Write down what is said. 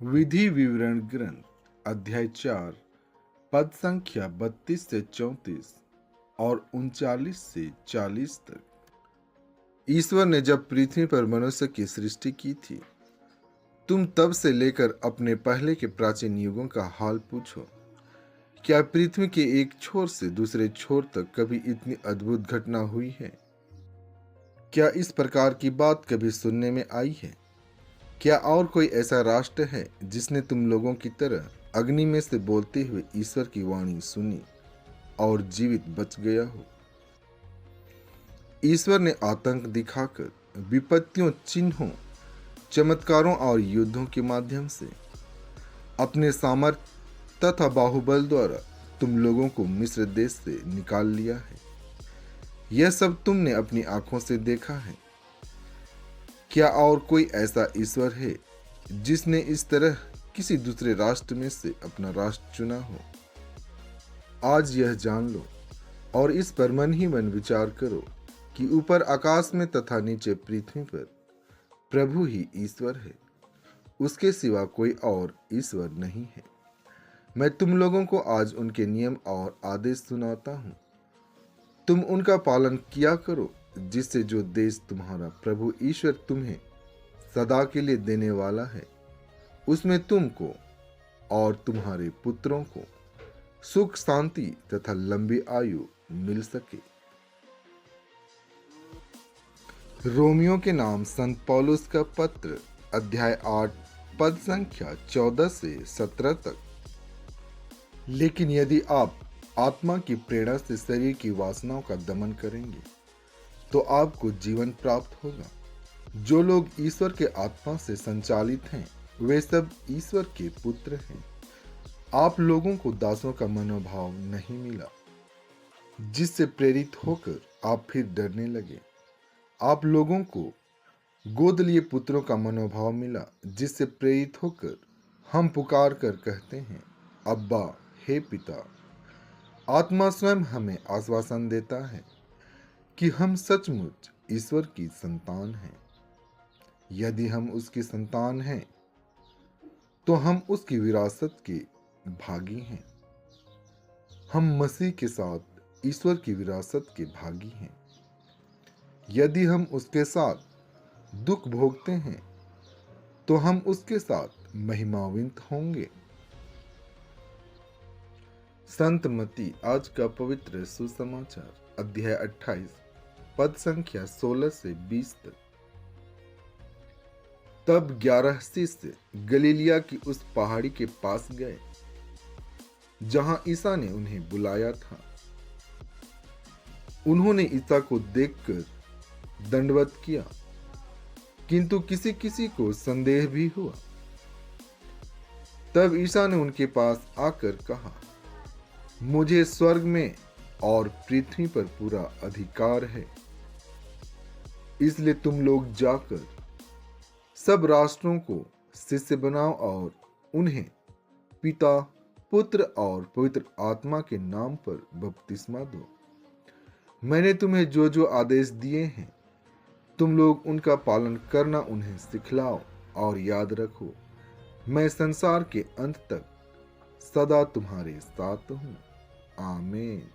विधि विवरण ग्रंथ अध्याय 4 पद संख्या 32 से 34 और 39 से 40 तक। ईश्वर ने जब पृथ्वी पर मनुष्य की सृष्टि की थी, तुम तब से लेकर अपने पहले के प्राचीन युगों का हाल पूछो। क्या पृथ्वी के एक छोर से दूसरे छोर तक कभी इतनी अद्भुत घटना हुई है? क्या इस प्रकार की बात कभी सुनने में आई है? क्या और कोई ऐसा राष्ट्र है जिसने तुम लोगों की तरह अग्नि में से बोलते हुए ईश्वर की वाणी सुनी और जीवित बच गया हो? ईश्वर ने आतंक दिखाकर विपत्तियों, चिन्हों, चमत्कारों और युद्धों के माध्यम से अपने सामर्थ्य तथा बाहुबल द्वारा तुम लोगों को मिस्र देश से निकाल लिया है। यह सब तुमने अपनी आंखों से देखा है। क्या और कोई ऐसा ईश्वर है जिसने इस तरह किसी दूसरे राष्ट्र में से अपना राष्ट्र चुना हो? आज यह जान लो और इस पर मन ही मन विचार करो कि ऊपर आकाश में तथा नीचे पृथ्वी पर प्रभु ही ईश्वर है, उसके सिवा कोई और ईश्वर नहीं है। मैं तुम लोगों को आज उनके नियम और आदेश सुनाता हूं। तुम उनका पालन किया करो, जिससे जो देश तुम्हारा प्रभु ईश्वर तुम्हें सदा के लिए देने वाला है, उसमें तुमको और तुम्हारे पुत्रों को सुख, शांति तथा लंबी आयु मिल सके। रोमियो के नाम संत पौलुस का पत्र अध्याय 8 पद संख्या 14 से 17 तक। लेकिन यदि आप आत्मा की प्रेरणा से शरीर की वासनाओं का दमन करेंगे तो आपको जीवन प्राप्त होगा। जो लोग ईश्वर के आत्मा से संचालित हैं, वे सब ईश्वर के पुत्र हैं। आप लोगों को दासों का मनोभाव नहीं मिला, जिससे प्रेरित होकर आप फिर डरने लगे। आप लोगों को गोद लिए पुत्रों का मनोभाव मिला, जिससे प्रेरित होकर हम पुकार कर कहते हैं, अब्बा, हे पिता। आत्मा स्वयं हमें आश्वासन देता है कि हम सचमुच ईश्वर की संतान हैं। यदि हम उसकी संतान हैं तो हम उसकी विरासत के भागी हैं। हम मसीह के साथ ईश्वर की विरासत के भागी हैं। यदि हम उसके साथ दुख भोगते हैं तो हम उसके साथ महिमान्वित होंगे। संत मत्ती आज का पवित्र सुसमाचार अध्याय 28 पद संख्या 16 से 20 तक। तब 11 शिष्य गलीलिया की उस पहाड़ी के पास गए जहां ईसा ने उन्हें बुलाया था। उन्होंने ईसा को देखकर दंडवत किया, किंतु किसी किसी को संदेह भी हुआ। तब ईसा ने उनके पास आकर कहा, मुझे स्वर्ग में और पृथ्वी पर पूरा अधिकार है, इसलिए तुम लोग जाकर सब राष्ट्रों को शिष्य बनाओ और उन्हें पिता, पुत्र और पवित्र आत्मा के नाम पर बपतिस्मा दो। मैंने तुम्हें जो जो आदेश दिए हैं, तुम लोग उनका पालन करना उन्हें सिखलाओ और याद रखो, मैं संसार के अंत तक सदा तुम्हारे साथ हूं। आमीन।